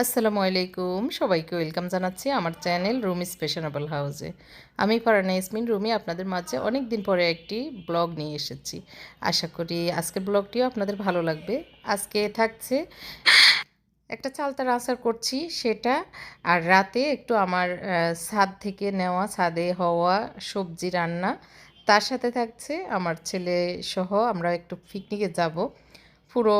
আসসালামু আলাইকুম, সবাইকে ওয়েলকাম জানাচ্ছি আমার চ্যানেল রুমিস ফ্যাশনেবল হাউসে। আমি ফারহানা ইয়াসমিন রুমি আপনাদের মাঝে অনেক দিন পরে একটি ব্লগ নিয়ে এসেছি। আশা করি আজকের ব্লগটিও আপনাদের ভালো লাগবে। আজকে থাকছে একটা চালতার আচার করছি সেটা, আর রাতে একটু আমার ছাদ থেকে নেওয়া, ছাদে হওয়া সবজি রান্না। তার সাথে থাকছে আমার ছেলে সহ আমরা একটু পিকনিকে যাব। পুরো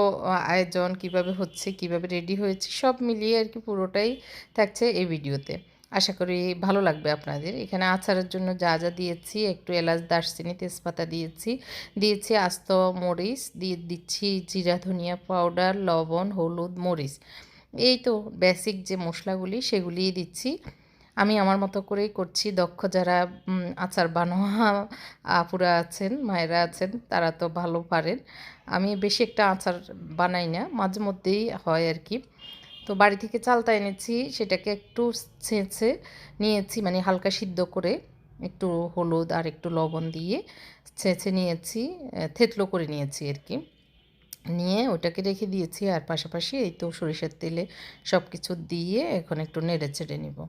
আয়োজন কিভাবে হচ্ছে, কিভাবে রেডি হয়েছি সব মিলিয়ে আর কি পুরোটাই থাকছে এই ভিডিওতে। আশা করি ভালো লাগবে আপনাদের। এখানে আচারের জন্য যা যা দিয়েছি, একটু এলাচ, দারচিনি, তেজপাতা দিয়েছি, দিয়েছি আস্ত মরিচ, দিয়ে দিচ্ছি জিরা, ধনিয়া পাউডার, লবণ, হলুদ, মরিচ। এই তো বেসিক যে মশলাগুলি সেগুলিই দিচ্ছি। আমি আমার মতো করেই করছি। দক্ষ যারা আচার বানোয়া আপুরা আছেন, মায়েরা আছেন, তারা তো ভালো পারেন। আমি বেশি একটা আচার বানাই না, মাঝে মধ্যেই হয় আর কি। তো বাড়ি থেকে চালতা এনেছি, সেটাকে একটু ছেঁচে নিয়েছি, মানে হালকা সিদ্ধ করে একটু হলুদ আর একটু লবণ দিয়ে ছেঁচে নিয়েছি, থেতলো করে নিয়েছি আর কি। নিয়ে ওটাকে রেখে দিয়েছি, আর পাশাপাশি এই তো সরিষার তেলে সব কিছু দিয়ে এখন একটু নেড়ে চেড়ে নিব।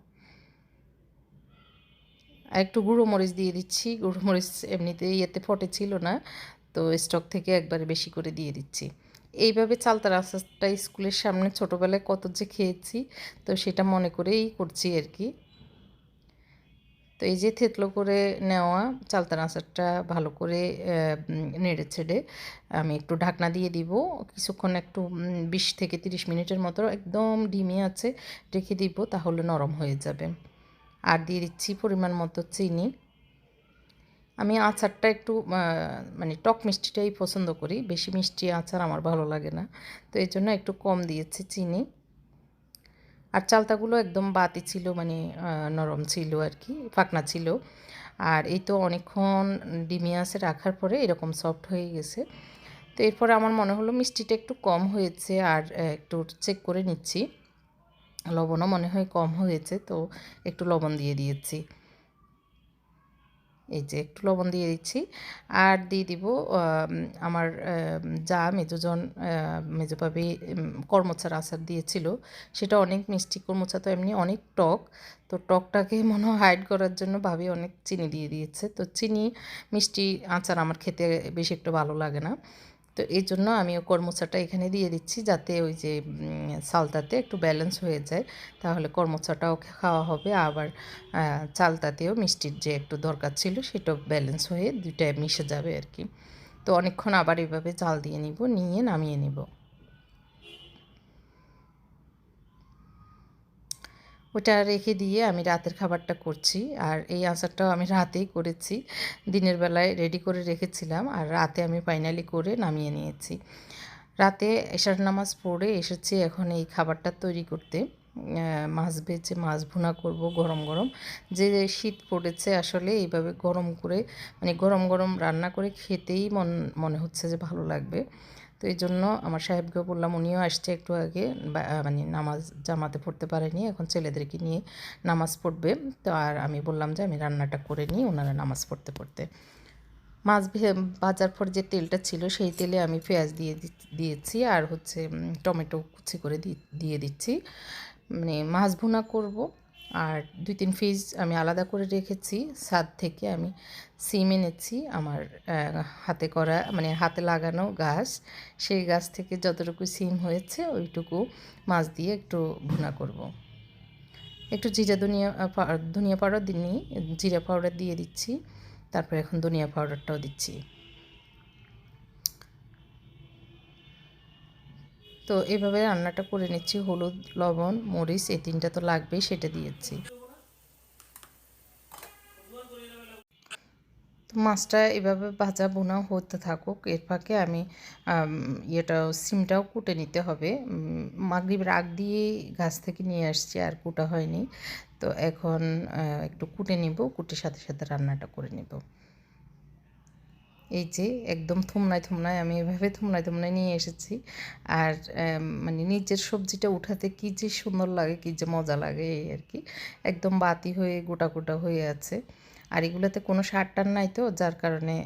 আর একটু গুঁড়ো মরিচ দিয়ে দিচ্ছি। গুঁড়ো মরিচ এমনিতেই এতে ফটে ছিল না, তো স্টক থেকে একবারে বেশি করে দিয়ে দিচ্ছি। এইভাবে চালতার আচারটা স্কুলের সামনে ছোটোবেলায় কত যে খেয়েছি, তো সেটা মনে করেই করছি আর কি। তো এই যে থেতলো করে নেওয়া চালতার আচারটা ভালো করে নেড়ে ছেড়ে আমি একটু ঢাকনা দিয়ে দিব কিছুক্ষণ, একটু 20 থেকে 30 মিনিটের মতো একদম ডিমে আছে রেখে দিব, তাহলে নরম হয়ে যাবে। আর দিয়ে দিচ্ছি পরিমাণ মতো চিনি। আমি আচারটা একটু মানে টক মিষ্টিটাই পছন্দ করি, বেশি মিষ্টি আচার আমার ভালো লাগে না, তো এই জন্য একটু কম দিয়েছি চিনি। আর চালতাগুলো একদম বাতি ছিল, মানে নরম ছিল আর কি, ফাকনা ছিল। আর এই তো অনেকক্ষণ ডিমে আছে রাখার পরে এরকম সফট হয়ে গেছে। তো এরপরে আমার মনে হলো মিষ্টিটা একটু কম হয়েছে, আর একটু চেক করে নিচ্ছি, লবণও মনে হয় কম হয়েছে, তো একটু লবণ দিয়ে দিয়েছি। এই যে একটু লবণ দিয়ে দিচ্ছি। আর দিয়ে দিব আমার যা মেজোজন, মেজো ভাবি কর্মচার আচার দিয়েছিল, সেটা অনেক মিষ্টি। কর্মচা তো এমনি অনেক টক, তো টকটাকে মনে হয় হাইড করার জন্য ভাবি অনেক চিনি দিয়ে দিয়েছে। তো চিনি মিষ্টি আচার আমার খেতে বেশি একটু ভালো লাগে না, তো এই জন্য আমি কর্মচাটা এখানে দিয়ে দিচ্ছি, যাতে ওই যে চালতাতে একটু ব্যালেন্স হয়ে যায়, তাহলে কর্মচাটাও খাওয়া হবে, আবার চালতাতেও মিষ্টির যে একটু দরকার ছিল সেটাও ব্যালেন্স হয়ে দুইটায় মিশে যাবে আর কি। তো অনেকক্ষণ আবার এভাবে জাল দিয়ে নিব, নিয়ে নামিয়ে নিব। ওটা রেখে দিয়ে আমি রাতের খাবারটা করছি। আর এই আচারটাও আমি রাতেই করেছি, দিনের বেলায় রেডি করে রেখেছিলাম, আর রাতে আমি ফাইনালি করে নামিয়ে নিয়েছি। রাতে এশার নামাজ পড়ে এসেছি এখন এই খাবারটা তৈরি করতে। মাছ ভেজে মাছ ভুনা করব গরম গরম। যে শীত পড়েছে আসলে এইভাবে গরম করে, মানে গরম গরম রান্না করে খেতেই মনে হচ্ছে যে ভালো লাগবে। তো এই জন্য আমার সাহেবকে বললাম, উনিও আসছে একটু আগে, মানে নামাজ জামাতে পড়তে পারেনি, এখন ছেলেদেরকে নিয়ে নামাজ পড়বে। তো আর আমি বললাম যে আমি রান্নাটা করে নিই ওনারা নামাজ পড়তে পড়তে। মাছ ভাজার পর যে তেলটা ছিল সেই তেলে আমি পেঁয়াজ দিয়েছি, আর হচ্ছে টমেটো কুচি করে দিয়ে দিচ্ছি, মানে মাছ ভুনা করব। আর 2-3 পিস আমি আলাদা করে রেখেছি, ছাদ থেকে আমি সিম এনেছি আমার হাতে করা, মানে হাতে লাগানো গাছ, সেই গাছ থেকে যতটুকু সিম হয়েছে ওইটুকু মাছ দিয়ে একটু ভুনা করব। একটু জিরা ধনিয়া পাউডার দিইনি, জিরা পাউডার দিয়ে দিচ্ছি, তারপরে এখন ধনিয়া পাউডারটাও দিচ্ছি। তো এভাবে রান্নাটা করে নিচ্ছি, হলুদ, লবণ, মরিচ এই তিনটা তো লাগবেই, সেটা দিয়েছি। তো মাছটা এভাবে ভাজা বোনা হতে থাকুক, এর ফাঁকে আমি সিমটাও কুটে নিতে হবে। মাগরিবের আগ দিয়ে গাছ থেকে নিয়ে আসছি, আর কুটা হয়নি, তো এখন একটু কুটে নিব, কুটে সাথে সাথে রান্নাটা করে নেব। এই যে একদম থুমনায় থুমনায় আমি এভাবে থুমনায় থুমনায় নিয়ে এসেছি। আর মানে নিজের সবজিটা উঠাতে কী যে সুন্দর লাগে, কী যে মজা লাগে এই আর কি। একদম বাতি হয়ে গোটা গোটা হয়ে আছে, আর এগুলোতে কোনো সার টার নাই, তো যার কারণে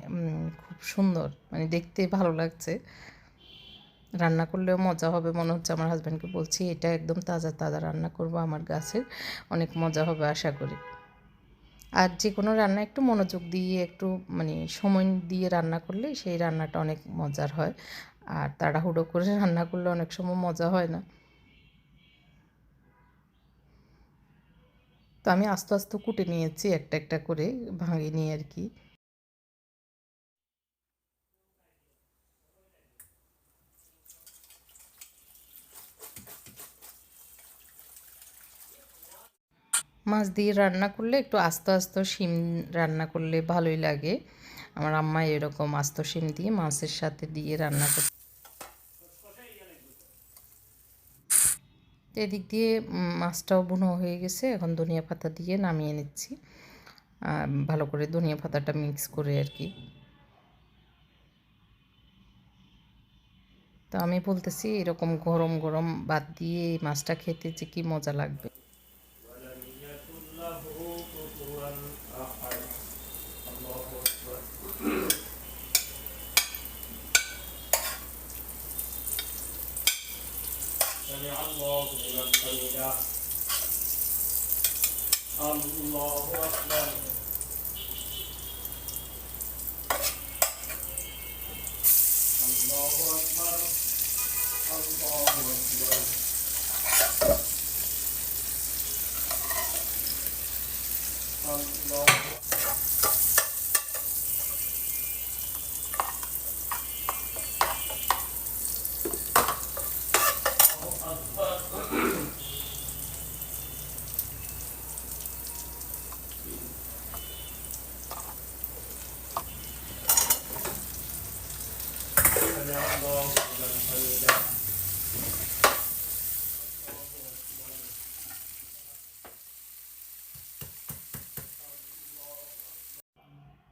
খুব সুন্দর, মানে দেখতে ভালো লাগছে। রান্না করলেও মজা হবে মনে হচ্ছে। আমার হাজব্যান্ডকে বলছি এটা একদম তাজা তাজা রান্না করব আমার গাছের, অনেক মজা হবে আশা করি। আর যে কোনো রান্না একটু মনোযোগ দিয়ে একটু মানে সময় দিয়ে রান্না করলে সেই রান্নাটা অনেক মজার হয়। আর তাড়াহুড়ো করে রান্না করলে অনেক সময় মজা হয় না। তো আমি আস্তে আস্তে কুটে নিয়েছি একটা একটা করে, ভাঙিনি আর কি। মাছ দিয়ে রান্না করলে একটু আস্তে আস্তে শিম রান্না করলে ভালোই লাগে। আমার আম্মা এরকম আস্ত শিম দিয়ে মাছের সাথে দিয়ে রান্না করতে। এদিক দিয়ে মাছটাও বুনো হয়ে গেছে, এখন ধনিয়া পাতা দিয়ে নামিয়ে নিচ্ছি। ভালো করে ধনিয়া পাতাটা মিক্স করে আর কি। তো আমি বলতেছি এরকম গরম গরম ভাত দিয়ে এই মাছটা খেতে যে কি মজা লাগবে।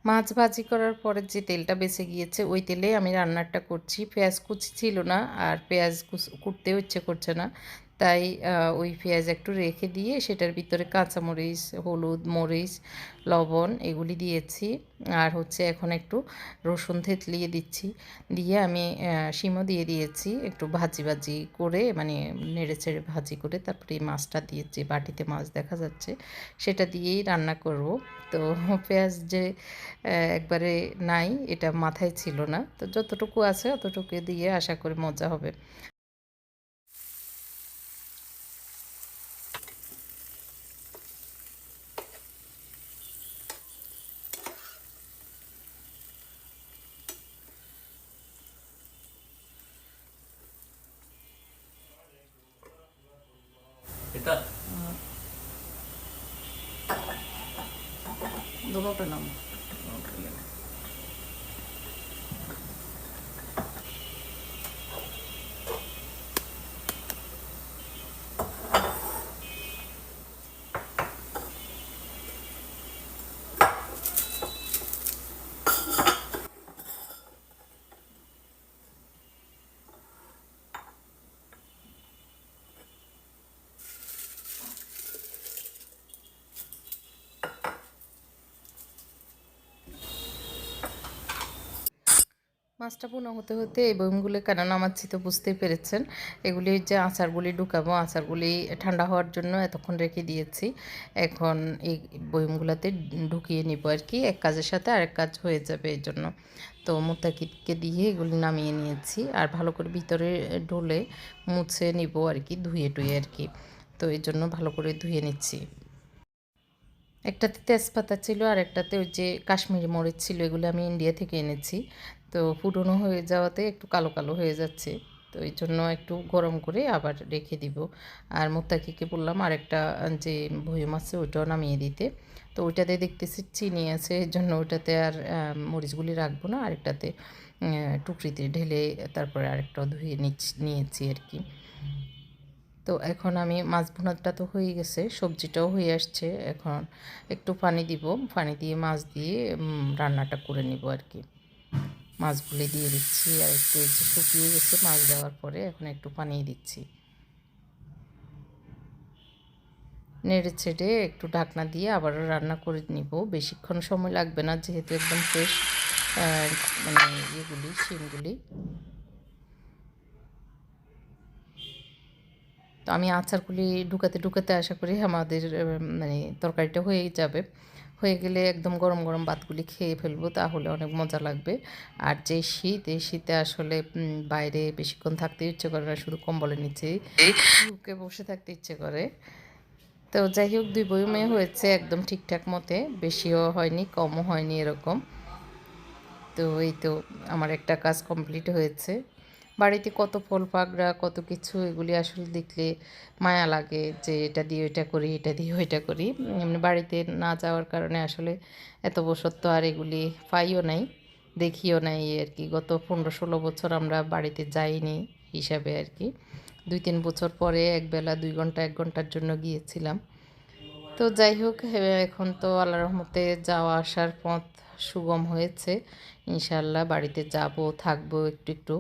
মাছ ভাজি করার পরে যে তেলটা বেঁচে গিয়েছে ওই তেলে আমি রান্নাটা করছি। পেঁয়াজ কুচি ছিল না, আর পেঁয়াজ কুটতেও ইচ্ছে করছে না, তাই ওই পেঁয়াজ একটু রেখে দিয়ে সেটার ভিতরে কাঁচামরিচ, হলুদ, মরিচ, লবণ এগুলি দিয়েছি। আর হচ্ছে এখন একটু রসুন থেতলিয়ে দিচ্ছি, দিয়ে আমি শিমও দিয়ে দিয়েছি একটু ভাজি ভাজি করে, মানে নেড়ে চেড়ে ভাজি করে তারপরে এই মাছটা দিয়েছি। বাটিতে মাছ দেখা যাচ্ছে, সেটা দিয়েই রান্না করব। তো পেঁয়াজ যে একবারে নাই এটা মাথায় ছিল না, তো যতটুকু আছে অতটুকু দিয়ে আশা করি মজা হবে। এটা দুটোটা নাম। মাছটা ভুনা হতে হতে এই বয়মগুলি কেন নামাচ্ছি তো বুঝতেই পেরেছেন। এগুলি যে আচারগুলি ঢুকাবো, আচারগুলি ঠান্ডা হওয়ার জন্য এতক্ষণ রেখে দিয়েছি। এখন এই বয়মগুলোতে ঢুকিয়ে নিব আর কি, এক কাজের সাথে আরেক কাজ হয়ে যাবে এই জন্য। তো মোত্তাকিদকে দিয়ে এগুলি নামিয়ে নিয়েছি, আর ভালো করে ভিতরে ঢোলে মুছে নিব আর কি, ধুয়ে টুয়ে আর কি। তো এই জন্য ভালো করে ধুয়ে নিচ্ছি। একটাতে তেজপাতা ছিল আর একটাতে ওই যে কাশ্মীরি মরিচ ছিল, এগুলো আমি ইন্ডিয়া থেকে এনেছি। তো পুরনো হয়ে যাওয়াতে একটু কালো কালো হয়ে যাচ্ছে, তো এই জন্য একটু গরম করে আবার রেখে দিব। আর মুত্তাকিকে বললাম আরেকটা যে ভয়ম আছে ওইটাও নামিয়ে দিতে। তো ওইটাতে দেখতেছি চিনি আছে, এর জন্য ওইটাতে আর মরিচগুলি রাখবো না, আরেকটাতে টুকরিতে ঢেলে তারপরে আরেকটাও ধুয়ে নিয়েছি আর কি। তো এখন আমি মাছ ভুনাটা তো হয়ে গেছে, সবজিটাও হয়ে আসছে, এখন একটু পানি দিব, পানি দিয়ে মাছ দিয়ে রান্নাটা করে নিব আর কি। মাছগুলি দিয়ে দিচ্ছি, আর একটু যে শুকিয়ে গেছে মাছ দেওয়ার পরে এখন একটু পানি দিচ্ছি, নেড়ে ছেড়ে একটু ঢাকনা দিয়ে আবারও রান্না করে নিব। বেশিক্ষণ সময় লাগবে না, যেহেতু একদম ফ্রেশ মানে ইয়েগুলি শিমগুলি। আমি আচারগুলি ঢুকাতে ঢুকাতে আশা করি আমাদের মানে তরকারিটা হয়েই যাবে। হয়ে গেলে একদম গরম গরম ভাতগুলি খেয়ে ফেলবো, তাহলে অনেক মজা লাগবে। আর যে শীত, এই শীতে আসলে বাইরে বেশিক্ষণ থাকতে ইচ্ছে করে না, শুধু কম্বলের নিচেই ঢুকে বসে থাকতে ইচ্ছে করে। তো যাই হোক, 2 বয়মে হয়েছে একদম ঠিকঠাক মতে, বেশিও হয়নি কমও হয়নি এরকম। তো এই তো আমার একটা কাজ কমপ্লিট হয়েছে। বাড়িতে কত ফল পাকড়া কত কিছু, এগুলি আসলে দেখলে মায়া লাগে যে এটা দিয়ে ওইটা করি, এটা দিয়ে ওইটা করি। এমনি বাড়িতে না যাওয়ার কারণে আসলে এত বছর তো আর এগুলি পাইও নাই, দেখিও নাই আর কি। গত 15-16 বছর আমরা বাড়িতে যাইনি হিসাবে আর কি। 2-3 বছর পরে একবেলা 2 ঘন্টা 1 ঘন্টার জন্য গিয়েছিলাম। তো যাই হোক, এখন তো আল্লাহর রহমতে যাওয়া আসার পথ সুগম হয়েছে। ইনশাআল্লাহ বাড়িতে যাব, থাকবো একটু একটু,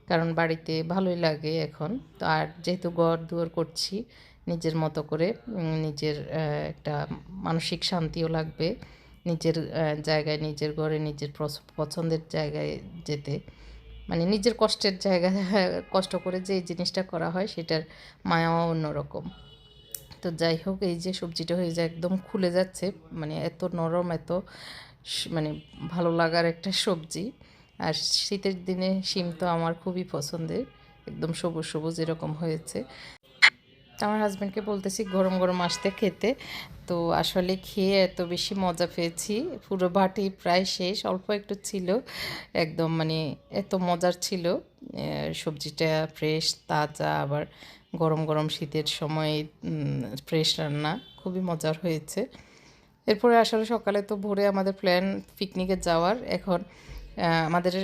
কারণ বাড়িতে ভালোই লাগে এখন। তো আর যেহেতু ঘর দুয়ার করছি নিজের মতো করে, নিজের একটা মানসিক শান্তিও লাগবে, নিজের জায়গায়, নিজের ঘরে, নিজের পছন্দের জায়গায় যেতে, মানে নিজের কষ্টের জায়গায় কষ্ট করে যে এই জিনিসটা করা হয় সেটার মায়াও অন্যরকম। তো যাই হোক, এই যে সবজিটা হয়ে যায় একদম খুলে যাচ্ছে, মানে এত নরম, এত মানে ভালো লাগার একটা সবজি। আর শীতের দিনে শিম তো আমার খুবই পছন্দের, একদম সবুজ সবুজ এরকম হয়েছে। তো আমার হাজব্যান্ডকে বলতেছি গরম গরম আসতে খেতে। তো আসলে খেয়ে এত বেশি মজা পেয়েছি, পুরো বাটি প্রায় শেষ, অল্প একটু ছিল একদম, মানে এত মজার ছিল। সবজিটা ফ্রেশ তাজা, আবার গরম গরম শীতের সময় ফ্রেশ রান্না, খুবই মজার হয়েছে। এরপরে আসলে সকালে তো ভোরে আমাদের প্ল্যান পিকনিকে যাওয়ার। এখন আমাদের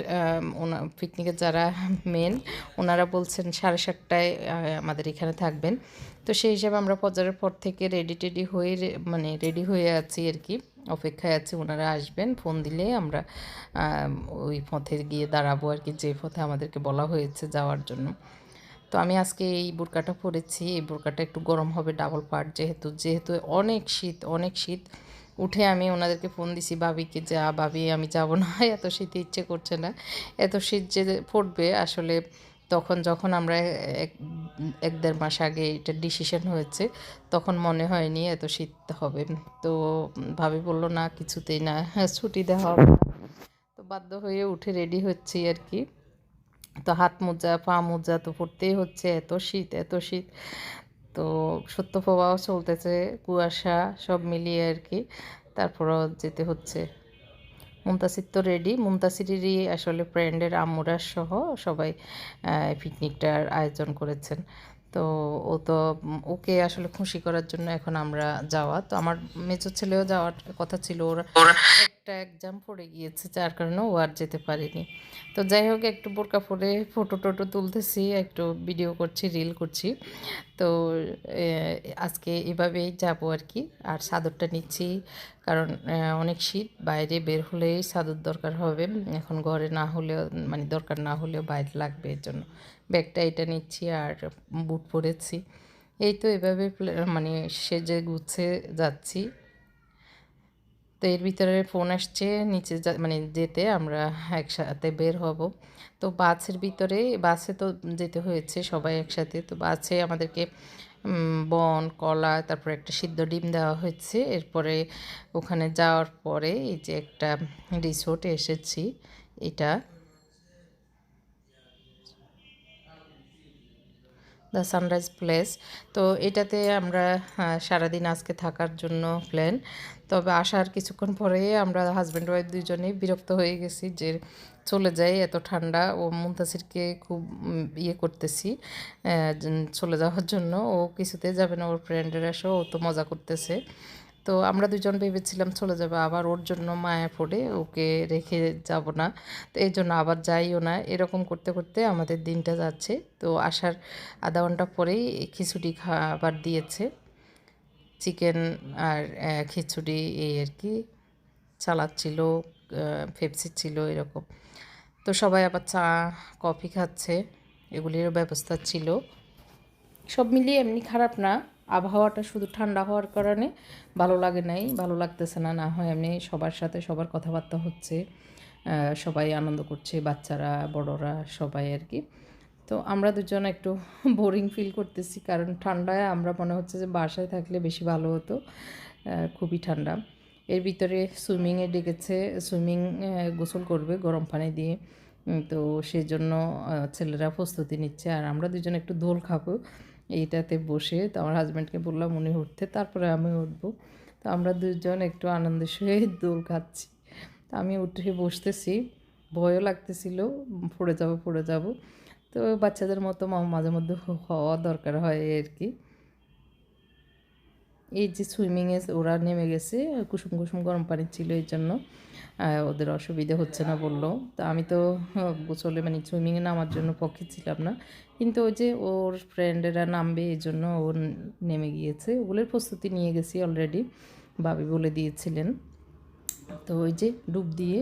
পিকনিকের যারা মেন, ওনারা বলছেন 7:30টায় আমাদের এখানে থাকবেন। তো সেই হিসাবে আমরা ফজরের পর থেকে রেডি টেডি হয়ে মানে রেডি হয়ে আছি আর কি, অপেক্ষায় আছি ওনারা আসবেন। ফোন দিলে আমরা ওই পথে গিয়ে দাঁড়াবো আর কি, যে পথে আমাদেরকে বলা হয়েছে যাওয়ার জন্য। তো আমি আজকে এই বোরকাটা পরেছি, এই বোরকাটা একটু গরম হবে ডাবল পার্ট, যেহেতু যেহেতু অনেক শীত, অনেক শীত। উঠে আমি ওনাদেরকে ফোন দিছি ভাবিকে, যা ভাবি আমি যাব না, এত শীতে ইচ্ছে করছে না। এত শীত যে পড়বে আসলে, তখন যখন আমরা এক 1-1.5 মাস আগে এটা ডিসিশন হয়েছে, তখন মনে হয়নি এত শীত হবে। তো ভাবি বলল না, কিছুতেই না, ছুটি দেওয়া হবে না। তো বাধ্য হয়ে উঠে রেডি হচ্ছি আর কি। তো হাত মোজা পা মোজা তো পরতেই হচ্ছে, এত শীত এত শীত। তো শৈত্যপ্রবাহ চলতেছে, কুয়াশা সব মিলিয়ে আর কি, তারপরও যেতে হচ্ছে। মুনতাসির তো রেডি, মুনতাসিরেরই আসলে ফ্রেন্ডের আম্মুরা সহ সবাই পিকনিকটার আয়োজন করেছেন। তো ও তো ওকে আসলে খুশি করার জন্য এখন আমরা যাওয়া। তো আমার মেজো ছেলেও যাওয়ার কথা ছিল, ওর একটা এক্সাম পড়ে গিয়েছে, যার কারণে ও আর যেতে পারেনি। তো যাই হোক, একটু বোরকা পরে ফটো টোটো তুলতেছি, একটু ভিডিও করছি, রিল করছি। তো আজকে এভাবেই যাব আর কি। আর চাদরটা নিচ্ছি, কারণ অনেক শীত, বাইরে বের হলেই চাদর দরকার হবে। এখন ঘরে না হলেও, মানে দরকার না হলেও বাইরে লাগবে, এর জন্য ব্যাগটা এটা নিচ্ছি আর বুট পরেছি। এই তো এভাবে মানে সেজে গুছে যাচ্ছি। তো এর ভিতরে ফোন আসছে, নিচে মানে যেতে আমরা একসাথে বের হব। তো বাসের ভিতরে, বাসে তো যেতে হয়েছে সবাই একসাথে। তো বাসে আমাদেরকে বন কলা, তারপরে একটা সিদ্ধ ডিম দেওয়া হয়েছে। এরপরে ওখানে যাওয়ার পরে এই যে একটা রিসোর্টে এসেছি, এটা দ্য সানরাইজ প্লেস। তো এটাতে আমরা সারাদিন আজকে থাকার জন্য প্ল্যান। তবে আসার কিছুক্ষণ পরে আমরা হাজব্যান্ড ওয়াইফ দুজনেই বিরক্ত হয়ে গেছি যে চলে যাই, এত ঠান্ডা। ও মুনতাসিরকে খুব ইয়ে করতেছি চলে যাওয়ার জন্য, ও কিছুতে যাবে না, ওর ফ্রেন্ডেরা সহ ও তো মজা করতেছে। তো আমরা দুজন ভেবেছিলাম চলে যাবো, আবার ওর জন্য মায়া পড়ে ওকে রেখে যাব না, তো এই জন্য আবার যাইও না, এরকম করতে করতে আমাদের দিনটা যাচ্ছে। তো আসার আধা ঘন্টা পরেই খিচুড়ি খাবার দিয়েছে, চিকেন আর খিচুড়ি, এই আর কি। সালাদ ছিল, পেপসি ছিল, এরকম। তো সবাই আবার চা কফি খাচ্ছে, এগুলিরও ব্যবস্থা ছিল। সব মিলিয়ে এমনি খারাপ না, আবহাওয়াটা শুধু ঠান্ডা হওয়ার কারণে ভালো লাগে নাই, ভালো লাগতেছে না। না হয় এমনি সবার সাথে সবার কথাবার্তা হচ্ছে, সবাই আনন্দ করছে, বাচ্চারা বড়রা সবাই আর কি। তো আমরা দুজন একটু বোরিং ফিল করতেছি, কারণ ঠান্ডায় আমরা মনে হচ্ছে যে বাসায় থাকলে বেশি ভালো হতো, খুবই ঠান্ডা। এর ভিতরে সুইমিংয়ে ডেকেছে, সুইমিং গোসল করবে গরম পানি দিয়ে। তো সেজন্য ছেলেরা প্রস্তুতি নিচ্ছে, আর আমরা দুজন একটু দোল খাবো এইটাতে বসে। তো আমার হাজব্যান্ডকে বললাম উনি উঠতে, তারপরে আমি উঠবো। তো আমরা দুজন একটু আনন্দের সহিত দোল খাচ্ছি। তো আমি উঠে বসতেছি, ভয়ও লাগতেছিল পড়ে যাব। তো বাচ্চাদের মতো মাঝে মধ্যে হওয়া দরকার হয় আর কি। এই যে সুইমিংয়ে ওরা নেমে গেছে, কুসুম কুসুম গরম পানি ছিল, এই জন্য ওদের অসুবিধে হচ্ছে না বললো। তো আমি তো গোসলে মানে সুইমিংয়ে নামার জন্য পক্ষে ছিলাম না, কিন্তু ওই যে ওর ফ্রেন্ডেরা নামবে এই জন্য ও নেমে গিয়েছে। ওগুলোর প্রস্তুতি নিয়ে গেছি অলরেডি, ভাবি বলে দিয়েছিলেন। তো ওই যে ডুব দিয়ে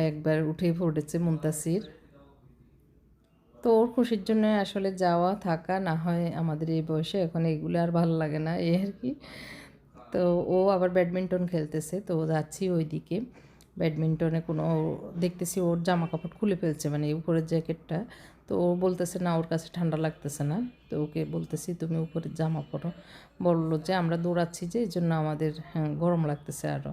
একবার উঠে পড়েছে মুনতাসির। তো ওর খুশির জন্য আসলে যাওয়া থাকা, না হয় আমাদের এই বয়সে এখন এগুলো আর ভালো লাগে না, এই আর কি। তো ও আবার ব্যাডমিন্টন খেলতেছে, তো যাচ্ছি ওই দিকে। ব্যাডমিন্টনে কোনো দেখতেছি ওর জামা কাপড় খুলে ফেলছে, মানে উপরের জ্যাকেটটা। তো ও বলতেছে না ওর কাছে ঠান্ডা লাগতেছে না। তো ওকে বলতেছি তুমি উপরের জামা পরো। বললো যে আমরা দৌড়াচ্ছি যে এই জন্য আমাদের গরম লাগতেছে আরও।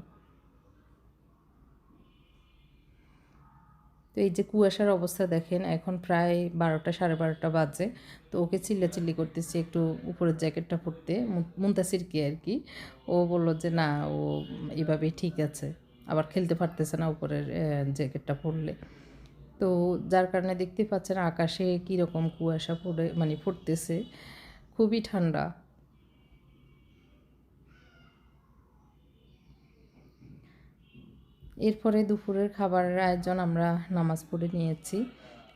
তো এই যে কুয়াশার অবস্থা দেখেন, এখন প্রায় 12টা 12:30 বাজে। তো ওকে চিল্লাচিল্লি করতেছি একটু উপরের জ্যাকেটটা পরতে, মুনতাসিরকে আর কি। ও বলল যে না, ও এভাবেই ঠিক আছে, আবার খেলতে পারতেছে না উপরের জ্যাকেটটা পরলে। তো যার কারণে দেখতে পাচ্ছেন আকাশে কীরকম কুয়াশা পড়ে মানে পড়তেছে, খুবই ঠান্ডা। এরপরে দুপুরের খাবারের আয়োজন আমরা নামাজ পড়ে নিয়েছি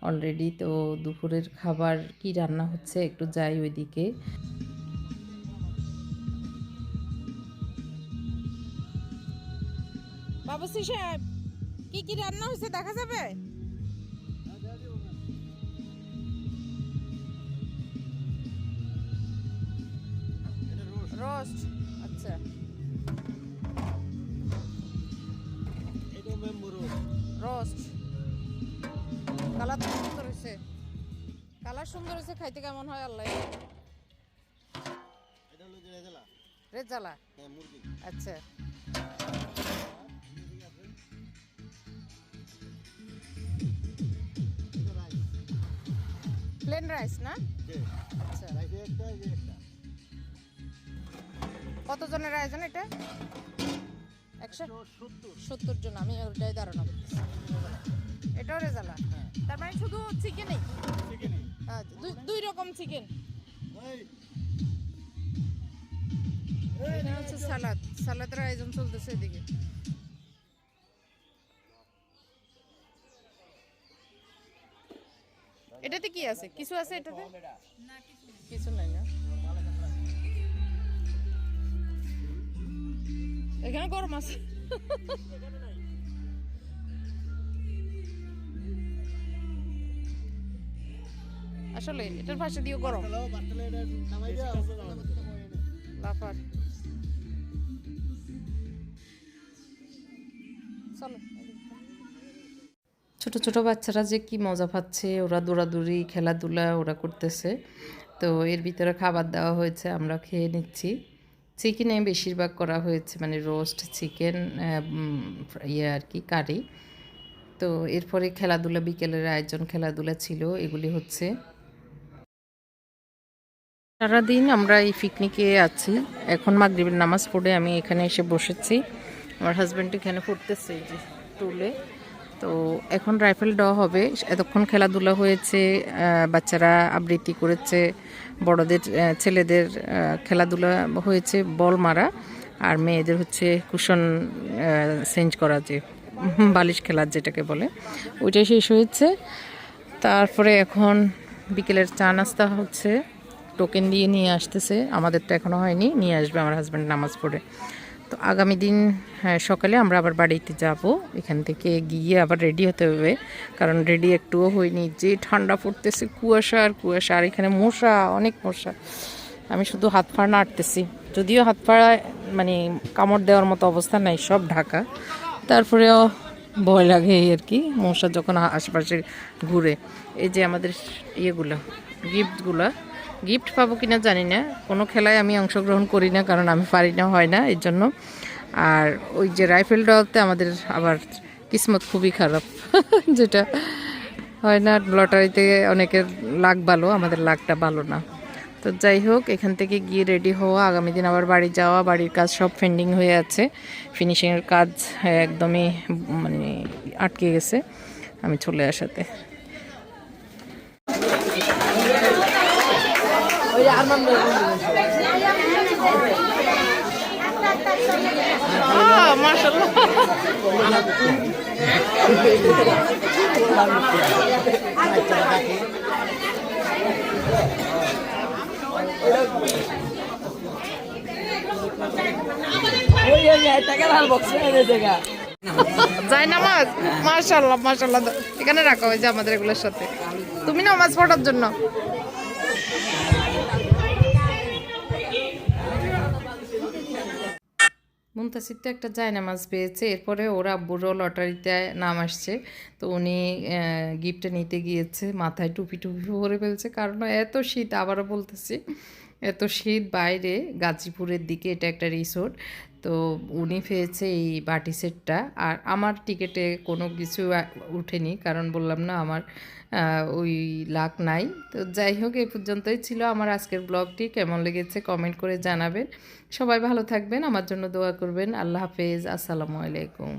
অলরেডি। তো দুপুরের খাবার কি রান্না হচ্ছে একটু যাই ওইদিকে। বাবুসি সাহেব, কি কি রান্না হয়েছে দেখা যাবে? রোস্ট, আচ্ছা। রোস্ট কালার তো সুন্দর হয়েছে, কালার সুন্দর হয়েছে, খাইতে কেমন হয় আল্লাহ। রেজালা, আচ্ছা। প্লেন রাইস না? আচ্ছা। কতজনের আয়োজন এটা? 170 জন। আমি ওটাই ধারণা করতেছি। এটাও রেজালা, তার মানে শুধু চিকেনই? দুই রকম চিকেন। এখানে হচ্ছে সালাদ, সালাদের আয়োজন চলতেছে এদিকে। এটাতে কি আছে? কিছু আছে এটাতে? কিছু নাই না। এখানে গরম আছে। আসলে এটার পাশে দিয়েও গরম। লাফার চলো। ছোট ছোট বাচ্চারা যে কি মজা পাচ্ছে, ওরা দৌড়াদৌড়ি খেলাধুলা ওরা করতেছে। তো এর ভিতরে খাবার দেওয়া হয়েছে, আমরা খেয়ে নিচ্ছি। চিকেনে বেশিরভাগ করা হয়েছে, মানে রোস্ট চিকেন, ইয়ে আর কি কারি। তো এরপরে খেলাধুলা, বিকেলের আয়োজন খেলাধুলা ছিল, এগুলি হচ্ছে। সারাদিন আমরা এই পিকনিকে আছি। এখন মাগরিবের নামাজ পড়ে আমি এখানে এসে বসেছি, আমার হাজব্যান্ড এখানে পড়তেছে এই যে টুলে। তো এখন রাইফেল দেওয়া হবে। এতক্ষণ খেলাধুলা হয়েছে, বাচ্চারা আবৃত্তি করেছে, বড়দের ছেলেদের খেলাধুলা হয়েছে বল মারা, আর মেয়েদের হচ্ছে কুশন চেঞ্জ করা, যে বালিশ খেলার যেটাকে বলে, ওইটাই শেষ হয়েছে। তারপরে এখন বিকেলের চা নাস্তা হচ্ছে, টোকেন দিয়ে নিয়ে আসতেছে, আমাদের তো এখনও হয়নি, নিয়ে আসবে আমার হাজব্যান্ড নামাজ পড়ে। তো আগামী দিন সকালে আমরা আবার বাড়িতে যাব, এখান থেকে গিয়ে আবার রেডি হতে হবে, কারণ রেডি একটুও হয়নি, যে ঠান্ডা পড়তেছে, কুয়াশা আর কুয়াশা, আর এখানে মশা, অনেক মশা। আমি শুধু হাত পা নাড়তেছি, যদিও হাত পা মানে কামড় দেওয়ার মতো অবস্থা নাই, সব ঢাকা, তারপরেও ভয় লাগে এই আর কি, মশা যখন আশেপাশে ঘুরে। এই যে আমাদের ইয়েগুলো, গিফটগুলো, গিফট পাবো কিনা জানি না, কোনো খেলায় আমি অংশগ্রহণ করি না কারণ আমি পারি না, হয় না এর জন্য। আর ওই যে রাইফেল ড্রতে আমাদের আবার কিসমত খুবই খারাপ যেটা হয় না, লটারিতে অনেকের লাক ভালো, আমাদের লাকটা ভালো না। তো যাই হোক, এখান থেকে গিয়ে রেডি হওয়া, আগামী দিন আবার বাড়ি যাওয়া, বাড়ির কাজ সব পেন্ডিং হয়ে আছে, ফিনিশিংয়ের কাজ একদমই মানে আটকে গেছে আমি চলে আসাতে। যাই নামাজ, মাশাল্লাহ মাশাল্লাহ, এখানে রাখা হয়েছে আমাদের এগুলোর সাথে। তুমি নামাজ পড়ার জন্য মুনতাসির তো একটা জায়নামাজ পেয়েছে, এরপরে ওর আব্বুরও লটারিতে নাম আসছে, তো উনি গিফটটা নিতে গিয়েছে, মাথায় টুপি টুপি পরে ফেলছে, কারণ এত শীত, আবারও বলতেছি এত শীত বাইরে, গাজীপুরের দিকে এটা একটা রিসোর্ট। তো উনি পেয়েছে এই বাটি সেটটা, আর আমার টিকিটে কোনো কিছু উঠেনি, কারণ বললাম না আমার ওই লাক নাই। তো যাই হোক, এই পর্যন্তই ছিল আমার আজকের ব্লগটি। কেমন লেগেছে কমেন্ট করে জানাবেন। সবাই ভালো থাকবেন, আমার জন্য দোয়া করবেন। আল্লাহ হাফেজ, আসসালামু আলাইকুম।